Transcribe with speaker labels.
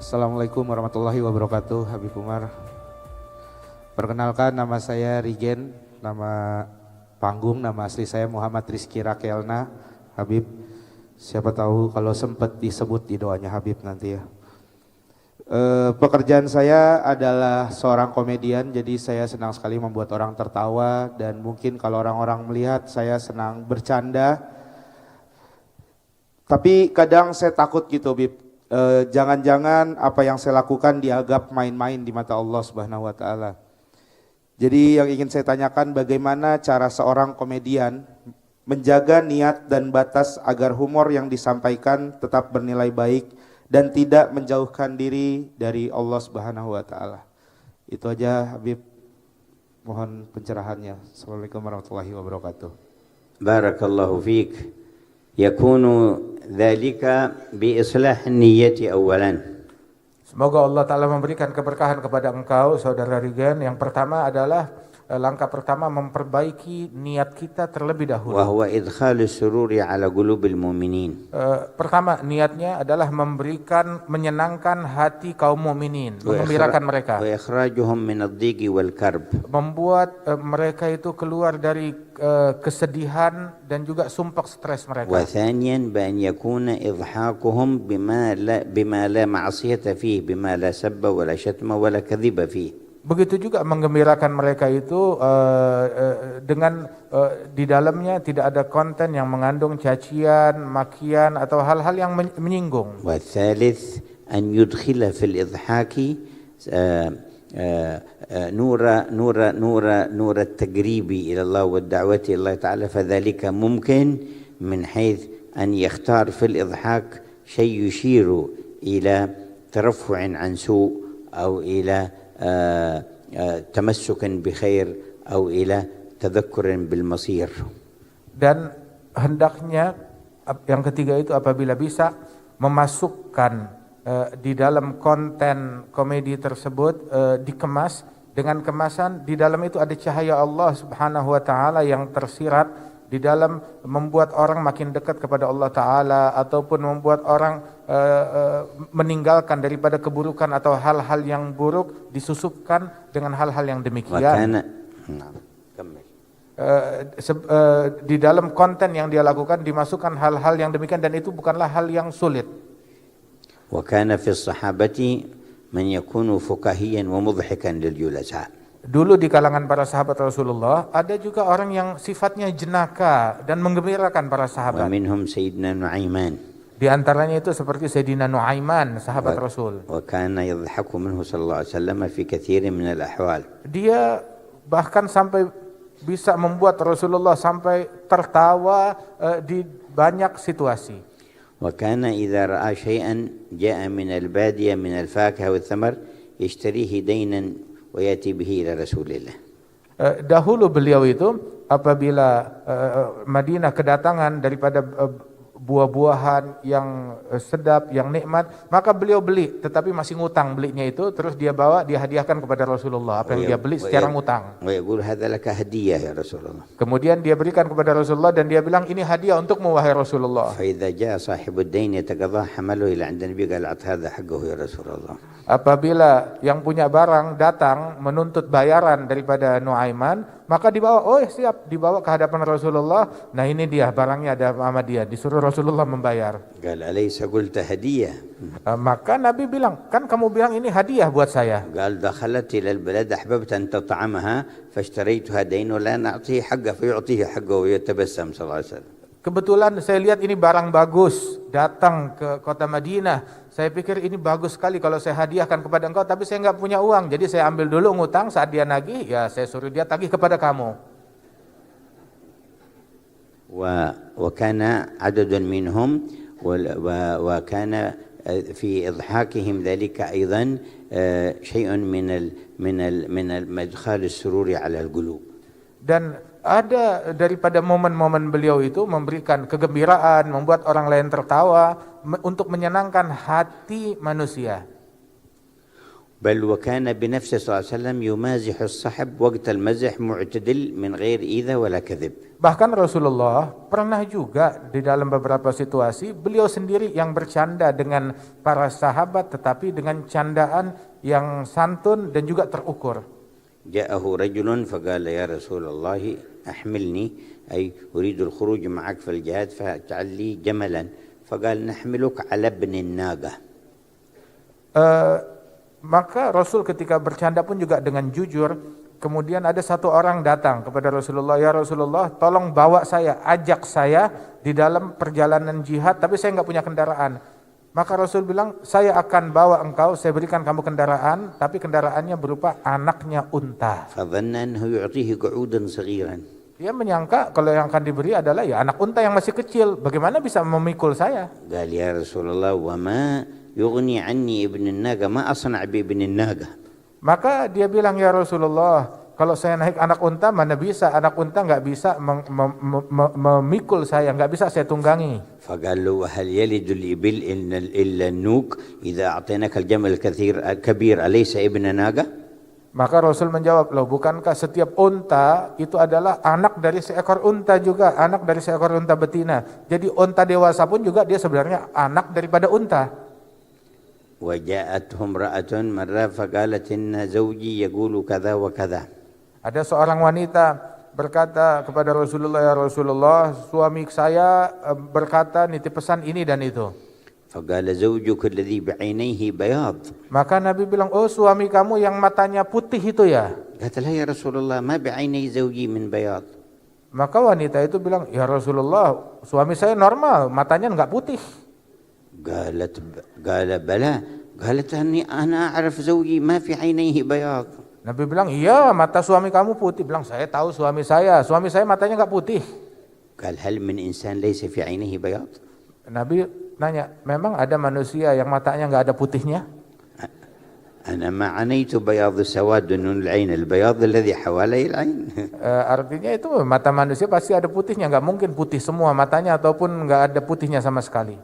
Speaker 1: Assalamualaikum warahmatullahi wabarakatuh. Habib Umar. Perkenalkan, nama saya Rigen, nama panggung, nama asli saya Muhammad Rizky Rakelna. Habib, siapa tahu kalau sempat disebut di doanya Habib nanti ya. Pekerjaan saya adalah seorang komedian, jadi saya senang sekali membuat orang tertawa dan mungkin kalau orang-orang melihat saya senang bercanda. Tapi kadang saya takut gitu, Habib. Jangan-jangan apa yang saya lakukan dianggap main-main di mata Allah Subhanahu wa taala. Jadi yang ingin saya tanyakan, bagaimana cara seorang komedian menjaga niat dan batas agar humor yang disampaikan tetap bernilai baik dan tidak menjauhkan diri dari Allah Subhanahu wa taala. Itu aja Habib, mohon pencerahannya. Assalamualaikum warahmatullahi wabarakatuh.
Speaker 2: Barakallahu fiik. Yakunu dzalika bi islah niyyati awalan.
Speaker 3: Semoga Allah Ta'ala memberikan keberkahan kepada engkau, Saudara Rigen. Yang pertama adalah langkah pertama memperbaiki niat kita terlebih dahulu.
Speaker 2: Wa huwa idkhalu sururi ala qulubil mu'minin.
Speaker 3: Pertama, niatnya adalah menyenangkan hati kaum mukminin, menggembirakan mereka.
Speaker 2: Wa ikhrajuhum min ad-dhiqi wal karb.
Speaker 3: Membuat mereka itu keluar dari kesedihan dan juga sumpah stres mereka.
Speaker 2: Wa thaniyan bi an yakuna idhakuhum bima la ma'siyata fihi, bima la sabba wa la shatma wa la kadhiba fihi.
Speaker 3: Begitu juga menggembirakan mereka itu dengan di dalamnya tidak ada konten yang mengandung cacian, makian atau hal-hal yang menyinggung.
Speaker 2: Wa thalith an yudkhila fil idhaki نور التقريب إلى الله والدعوة إلى الله تعالى، فذلك ممكن من حيث أن يختار في الإضحاك شيء يشير إلى ترفع عن سوء أو إلى تمسك بخير أو إلى تذكر بالمصير. Dan
Speaker 3: hendaknya yang ketiga itu apabila bisa memasukkan di dalam konten komedi tersebut dikemas dengan kemasan di dalam itu ada cahaya Allah Subhanahu wa taala yang tersirat di dalam membuat orang makin dekat kepada Allah taala ataupun membuat orang meninggalkan daripada keburukan atau hal-hal yang buruk, disusupkan dengan hal-hal yang demikian. Di dalam konten yang dia lakukan dimasukkan hal-hal yang demikian dan itu bukanlah hal yang sulit.
Speaker 2: وكان في الصحابة من يكون فكاهيا ومضحكا للجلساء.
Speaker 3: Dulu di kalangan para sahabat Rasulullah ada juga orang yang sifatnya jenaka dan menggembirakan para sahabat.
Speaker 2: ومنهم سيدنا نعيمان.
Speaker 3: Di antaranya itu seperti Sayyidina Nuaiman, sahabat Rasul.
Speaker 2: وكان يضحك منه صلى الله عليه وسلم في كثير من الأحوال.
Speaker 3: Dia bahkan sampai bisa membuat Rasulullah sampai tertawa di banyak situasi.
Speaker 2: وكان إذا رأى شيئا جاء من البادية من الفاكهة والثمر يشتريه دينا ويأتي به إلى رسول الله.
Speaker 3: Dahulu beliau itu apabila Madinah kedatangan daripada buah-buahan yang sedap, yang nikmat, maka beliau beli, tetapi masih ngutang belinya itu, terus dia bawa, dia hadiahkan kepada Rasulullah apa yang dia beli secara ngutang.
Speaker 2: ويقول هذا لك هدية يا رسول الله.
Speaker 3: Kemudian dia berikan kepada Rasulullah dan dia bilang ini hadiah untukmu wahai Rasulullah.
Speaker 2: فإذا جاء صاحب الدين يتقاضاه حمله إلى عند النبي قال أعط هذا حقه يا رسول الله.
Speaker 3: Apabila yang punya barang datang menuntut bayaran daripada Nuaiman, maka dibawa, oh siap, dibawa ke hadapan Rasulullah. Nah ini dia barangnya, ada sama dia, disuruh Rasulullah membayar.
Speaker 2: قال أليس قلت هدية؟
Speaker 3: Maka Nabi bilang, kan kamu bilang ini hadiah buat saya.
Speaker 2: قال دخلت إلى البلد أحببت أن تطعمها فاشتريتها دين ولا نعطيه حقه فيعطيه حقه ويتبسم صلى الله عليه وسلم.
Speaker 3: Kebetulan saya lihat ini barang bagus, datang ke kota Madinah. Saya pikir ini bagus sekali kalau saya hadiahkan kepada engkau, tapi saya nggak punya uang. Jadi saya ambil dulu ngutang, saat dia nagih, ya saya suruh dia tagih kepada kamu.
Speaker 2: وكان عدد منهم وكان في إضحاكهم ذلك أيضا شيء من إدخال السرور على القلوب.
Speaker 3: Dan ada daripada momen-momen beliau itu memberikan kegembiraan, membuat orang lain tertawa untuk menyenangkan hati manusia.
Speaker 2: بل وكان بنفسه صلى الله عليه وسلم يمازح الصحب وقت المزح معتدل من غير إيذاء ولا كذب.
Speaker 3: Bahkan Rasulullah pernah juga di dalam beberapa situasi beliau sendiri yang bercanda dengan para sahabat tetapi dengan candaan yang santun dan juga terukur.
Speaker 2: جاءه رجل فقال يا رسول الله أحملني أي أريد الخروج معك في الجهاد فاجعل لي جملا فقال نحملك على ابن الناقة.
Speaker 3: Maka Rasul ketika bercanda pun juga dengan jujur. Kemudian ada satu orang datang kepada Rasulullah, ya Rasulullah tolong bawa saya, ajak saya di dalam perjalanan jihad tapi saya nggak punya kendaraan. Maka Rasul bilang, saya akan bawa engkau, saya berikan kamu kendaraan, tapi kendaraannya berupa anaknya unta.
Speaker 2: فظن أنه يعطيه قعودا صغيرا.
Speaker 3: Dia menyangka kalau yang akan diberi adalah ya anak unta yang masih kecil, bagaimana bisa memikul saya?
Speaker 2: قال يا رسول الله وما يغني عني ابن الناقة ما أصنع بابن الناقة.
Speaker 3: Maka dia bilang, ya Rasulullah, kalau saya naik anak unta mana bisa, anak unta nggak bisa memikul saya, nggak bisa saya tunggangi.
Speaker 2: فقال له هل يلد الإبل إلا النوق إذا أعطيناك الجمل كبير أليس ابن ناقة؟
Speaker 3: Maka Rasul menjawab, loh bukankah setiap unta itu adalah anak dari seekor unta juga, anak dari seekor unta betina. Jadi unta dewasa pun juga dia sebenarnya anak daripada unta.
Speaker 2: وجاءته امرأة مرة فقالت إن زوجي يقول كذا وكذا.
Speaker 3: Ada seorang wanita berkata kepada Rasulullah, ya Rasulullah, suami saya berkata nitip pesan ini dan itu.
Speaker 2: فقال زوجك الذي بعينيه بياض.
Speaker 3: Maka Nabi bilang, oh suami kamu yang matanya putih itu ya?
Speaker 2: قالت له يا رسول الله ما بعيني زوجي من بياض.
Speaker 3: Maka wanita itu bilang, ya Rasulullah, suami saya normal, matanya enggak putih.
Speaker 2: قال بلى. قالت أنا أعرف زوجي ما في عينيه بياض.
Speaker 3: Nabi bilang, iya mata suami kamu putih. Bilang, saya tahu suami saya matanya enggak putih.
Speaker 2: قال هل من إنسان ليس في عينيه بياض؟
Speaker 3: Nabi nanya, memang ada manusia yang matanya enggak ada putihnya?
Speaker 2: أنا ما عنيت بياض سواد من العين البياض الذي حوالي العين.
Speaker 3: Artinya itu mata manusia pasti ada putihnya, enggak mungkin putih semua matanya ataupun enggak ada putihnya sama sekali.